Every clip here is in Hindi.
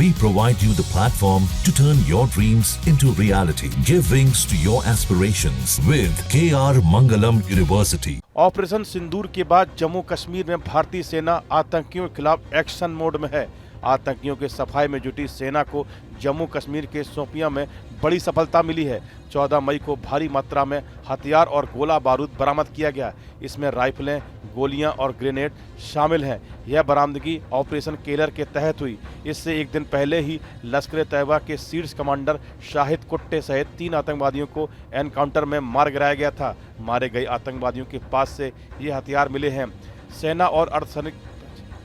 We provide you the platform to turn your dreams into reality. Give wings to your aspirations with KR Mangalam University. Operation Sindoor के बाद जम्मू कश्मीर में भारतीय सेना आतंकियों के खिलाफ एक्शन मोड में है। आतंकियों के सफाई में जुटी सेना को जम्मू कश्मीर के शोपियां में बड़ी सफलता मिली है। 14 मई को भारी मात्रा में हथियार और गोला बारूद बरामद किया गया। इसमें राइफलें, गोलियां और ग्रेनेड शामिल हैं। यह बरामदगी ऑपरेशन केलर के तहत हुई। इससे एक दिन पहले ही लश्कर तैयबा के शीर्ष कमांडर शाहिद कुट्टे सहित 3 आतंकवादियों को एनकाउंटर में मार गिराया गया था। मारे गए आतंकवादियों के पास से ये हथियार मिले हैं।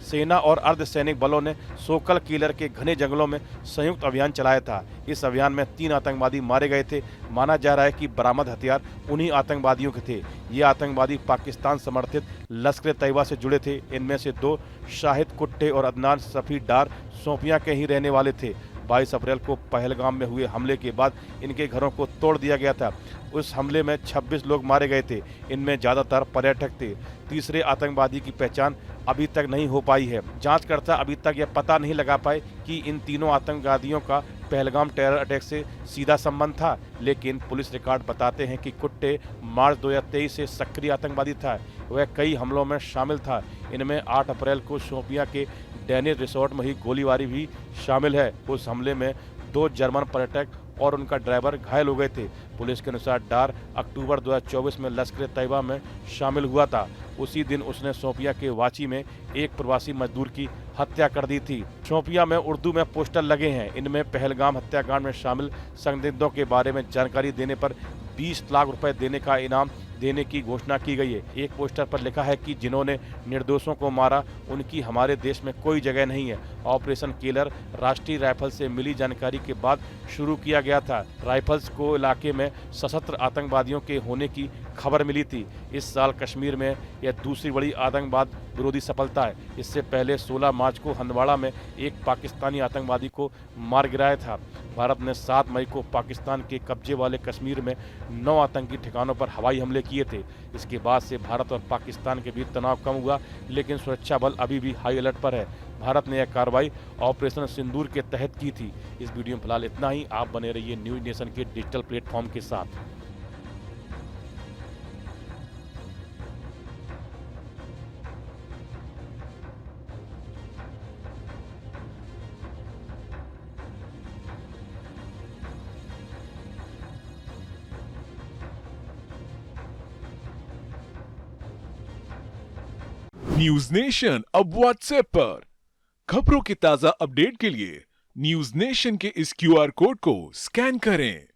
सेना और अर्धसैनिक बलों ने सोकल किलर के घने जंगलों में संयुक्त अभियान चलाया था। इस अभियान में 3 आतंकवादी मारे गए थे। माना जा रहा है कि बरामद हथियार उन्हीं आतंकवादियों के थे। ये आतंकवादी पाकिस्तान समर्थित लश्कर तैयबा से जुड़े थे। इनमें से 2 शाहिद कुट्टे और अदनान सफ़ी डार शोपियां के ही रहने वाले थे। 22 अप्रैल को पहलगाम में हुए हमले के बाद इनके घरों को तोड़ दिया गया था। उस हमले में 26 लोग मारे गए थे। इनमें ज़्यादातर पर्यटक थे। तीसरे आतंकवादी की पहचान अभी तक नहीं हो पाई है। जांचकर्ता अभी तक यह पता नहीं लगा पाए कि इन तीनों आतंकवादियों का पहलगाम टेरर अटैक से सीधा संबंध था, लेकिन पुलिस रिकॉर्ड बताते हैं कि कुट्टे मार्च 2023 से सक्रिय आतंकवादी था। वह कई हमलों में शामिल था। इनमें 8 अप्रैल को शोपियां के डैनिश रिसोर्ट में ही गोलीबारी भी शामिल है। उस हमले में 2 जर्मन पर्यटक और उनका ड्राइवर घायल हो गए थे। पुलिस के अनुसार डार अक्टूबर 2024 में लश्कर तैयबा में शामिल हुआ था। उसी दिन उसने शोपियां के वाची में एक प्रवासी मजदूर की हत्या कर दी थी। शोपियां में उर्दू में पोस्टर लगे हैं। इनमें पहलगाम हत्याकांड में शामिल संदिग्धों के बारे में जानकारी देने पर 20 लाख रुपए देने का इनाम देने की घोषणा की गई है। एक पोस्टर पर लिखा है कि जिन्होंने निर्दोषों को मारा उनकी हमारे देश में कोई जगह नहीं है। ऑपरेशन केलर राष्ट्रीय राइफल से मिली जानकारी के बाद शुरू किया गया था। राइफल्स को इलाके में सशस्त्र आतंकवादियों के होने की खबर मिली थी। इस साल कश्मीर में यह दूसरी बड़ी आतंकवाद विरोधी सफलता है। इससे पहले 16 मार्च को हंदवाड़ा में एक पाकिस्तानी आतंकवादी को मार गिराया था। भारत ने 7 मई को पाकिस्तान के कब्जे वाले कश्मीर में 9 आतंकी ठिकानों पर हवाई हमले किए थे। इसके बाद से भारत और पाकिस्तान के बीच तनाव कम हुआ, लेकिन सुरक्षा बल अभी भी हाई अलर्ट पर है। भारत ने यह कार्रवाई ऑपरेशन सिंदूर के तहत की थी। इस वीडियो में फिलहाल इतना ही। आप बने रहिए न्यूज नेशन के डिजिटल प्लेटफॉर्म के साथ। न्यूज नेशन अब व्हाट्सएप पर। खबरों के ताजा अपडेट के लिए न्यूज नेशन के इस QR कोड को स्कैन करें।